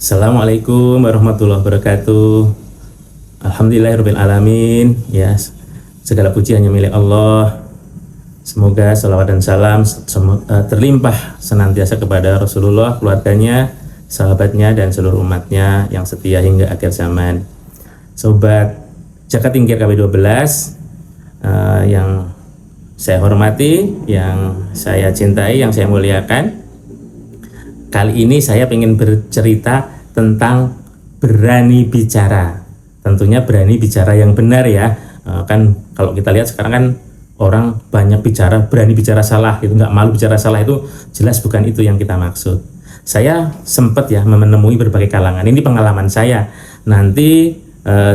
Assalamualaikum warahmatullahi wabarakatuh. Alhamdulillahirabbil alamin. Ya, segala puji hanya milik Allah. Semoga salawat dan salam terlimpah senantiasa kepada Rasulullah, keluarganya, sahabatnya, dan seluruh umatnya yang setia hingga akhir zaman. Sobat Jakat Tingkir KW12 yang saya hormati, yang saya cintai, yang saya muliakan. Kali ini saya ingin bercerita tentang berani bicara. Tentunya berani bicara yang benar ya. Kan kalau kita lihat sekarang kan orang banyak bicara, berani bicara salah, itu nggak malu bicara salah, itu jelas bukan itu yang kita maksud. Saya sempat ya menemui berbagai kalangan. Ini pengalaman saya. Nanti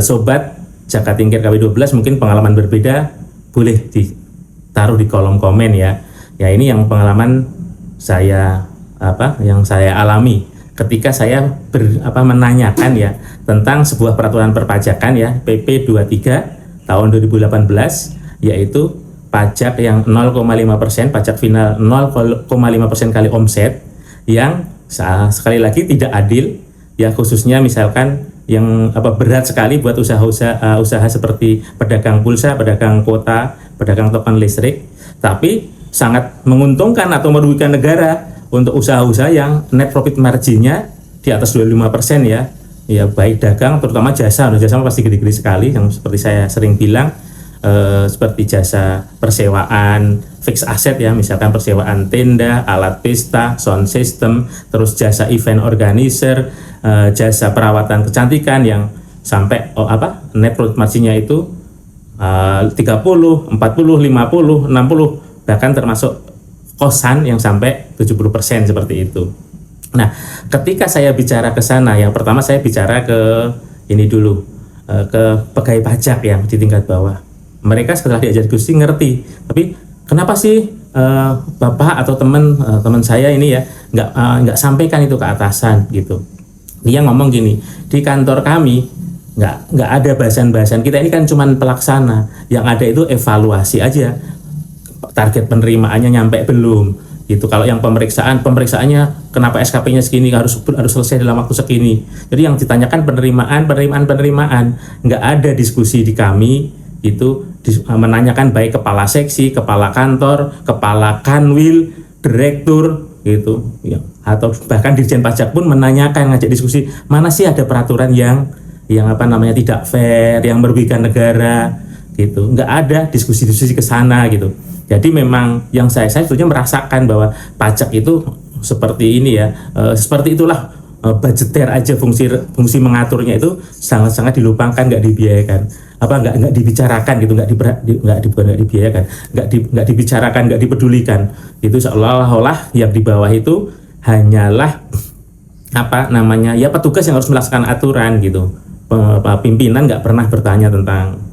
sobat Jakat Tingkir KW12 mungkin pengalaman berbeda, boleh ditaruh di kolom komen ya. Ya, ini yang pengalaman saya yang saya alami ketika saya menanyakan ya tentang sebuah peraturan perpajakan ya, PP 23 tahun 2018, yaitu pajak yang 0,5%, pajak final 0,5% kali omset, yang sekali lagi tidak adil ya, khususnya misalkan yang berat sekali buat usaha seperti pedagang pulsa, pedagang kuota, pedagang token listrik, tapi sangat menguntungkan atau merugikan negara untuk usaha-usaha yang net profit marginnya di atas 25% ya. Ya, baik dagang, terutama jasa pasti gede-gede sekali, yang seperti saya sering bilang, seperti jasa persewaan fixed asset ya, misalkan persewaan tenda, alat pesta, sound system, terus jasa event organizer, jasa perawatan kecantikan yang sampai net profit marginnya itu 30, 40, 50, 60, bahkan termasuk kosan yang sampai 70% seperti itu. Nah, ketika saya bicara ke sana, yang pertama saya bicara ke ini dulu, ke pegawai pajak yang di tingkat bawah. Mereka setelah diajar Gusti ngerti, tapi kenapa sih bapak atau teman saya ini ya nggak sampaikan itu ke atasan gitu. Dia ngomong gini, di kantor kami nggak ada bahasan-bahasan, kita ini kan cuman pelaksana, yang ada itu evaluasi aja. Target penerimaannya nyampe belum gitu. Kalau yang pemeriksaannya kenapa SKP-nya segini, harus selesai dalam waktu segini. Jadi yang ditanyakan penerimaan, nggak ada diskusi di kami itu menanyakan baik kepala seksi, kepala kantor, kepala kanwil, direktur gitu ya, atau bahkan dirjen pajak pun menanyakan, ngajak diskusi, mana sih ada peraturan yang tidak fair, yang merugikan negara gitu. Nggak ada diskusi ke sana gitu. Jadi memang yang saya sebetulnya merasakan bahwa pajak itu seperti ini ya, seperti itulah, budgeter aja, fungsi mengaturnya itu sangat-sangat dilupakan, nggak dibiayakan, nggak dibicarakan gitu, nggak dibiayakan, nggak dibicarakan, nggak dipedulikan. Itu seolah-olah yang di bawah itu hanyalah ya petugas yang harus melaksanakan aturan gitu. Pimpinan nggak pernah bertanya tentang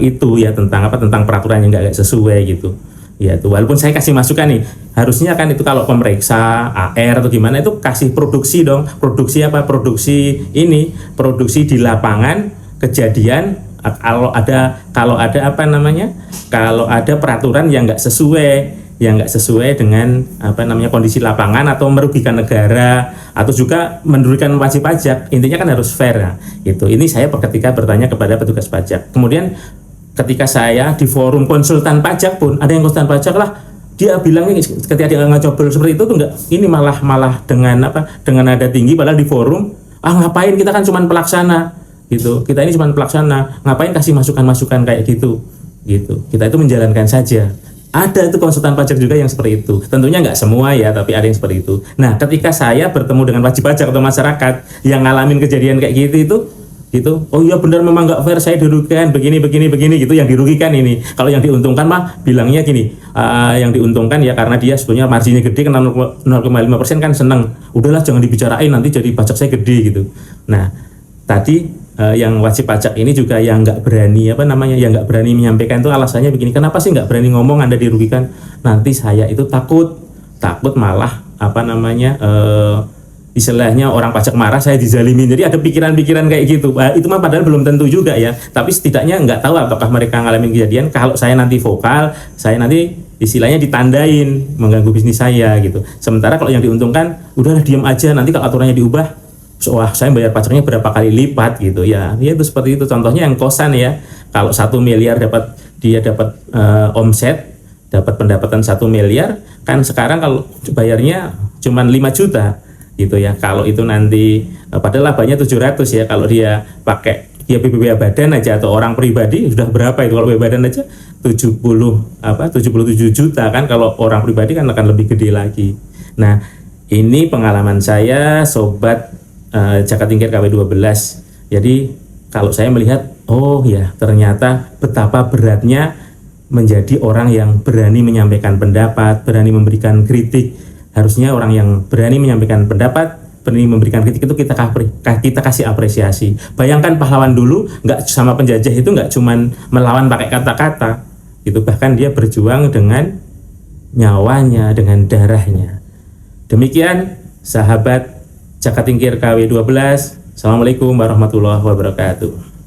itu ya, tentang peraturan yang nggak sesuai gitu ya. Itu walaupun saya kasih masukan nih, harusnya kan itu kalau pemeriksa AR atau gimana itu kasih produksi dong, produksi di lapangan kejadian, kalau ada peraturan yang nggak sesuai dengan kondisi lapangan atau merugikan negara atau juga merugikan wajib pajak, intinya kan harus fair ya. Ini saya ketika bertanya kepada petugas pajak. Kemudian ketika saya di forum konsultan pajak pun ada yang konsultan pajak lah, dia bilang ini ketika dia ngecobol seperti itu tuh enggak, ini malah dengan nada tinggi, padahal di forum ngapain, kita kan cuma pelaksana gitu, kita ini cuma pelaksana, ngapain kasih masukan kayak gitu. Kita itu menjalankan saja. Ada itu konsultan pajak juga yang seperti itu. Tentunya nggak semua ya, tapi ada yang seperti itu. Nah, ketika saya bertemu dengan wajib pajak atau masyarakat yang ngalamin kejadian kayak gitu, oh iya benar, memang nggak fair, saya dirugikan begini gitu, yang dirugikan ini. Kalau yang diuntungkan mah bilangnya gini, yang diuntungkan ya karena dia sebetulnya marginnya gede, kena 0,5% kan seneng. Udahlah jangan dibicarain, nanti jadi pajak saya gede gitu. Nah, tadi yang wajib pajak ini juga yang nggak berani menyampaikan itu alasannya begini, kenapa sih nggak berani ngomong Anda dirugikan? Nanti saya itu takut malah istilahnya orang pajak marah, saya dizalimin. Jadi ada pikiran-pikiran kayak gitu. Itu mah padahal belum tentu juga ya, tapi setidaknya nggak tahu apakah mereka ngalamin kejadian kalau saya nanti vokal, saya nanti istilahnya ditandain mengganggu bisnis saya gitu. Sementara kalau yang diuntungkan udahlah diam aja, nanti kalau aturannya diubah wah saya bayar pajaknya berapa kali lipat gitu ya. Ya itu seperti itu. Contohnya yang kosan ya. Kalau 1 miliar dia dapat omset, dapat pendapatan 1 miliar, kan sekarang kalau bayarnya cuma 5 juta gitu ya. Kalau itu nanti padahal labanya 700 ya, kalau dia pakai dia BPBA badan aja atau orang pribadi sudah berapa itu, kalau BPBA badan aja 77 juta kan, kalau orang pribadi kan akan lebih gede lagi. Nah, ini pengalaman saya sobat Jakat Tingkir KW12. Jadi kalau saya melihat, oh ya ternyata betapa beratnya menjadi orang yang berani menyampaikan pendapat, berani memberikan kritik. Harusnya orang yang berani menyampaikan pendapat, berani memberikan kritik itu kita kasih apresiasi. Bayangkan pahlawan dulu nggak sama penjajah itu nggak cuman melawan pakai kata-kata, gitu, bahkan dia berjuang dengan nyawanya, dengan darahnya. Demikian sahabat Jakat Tingkir KW12. Assalamualaikum warahmatullahi wabarakatuh.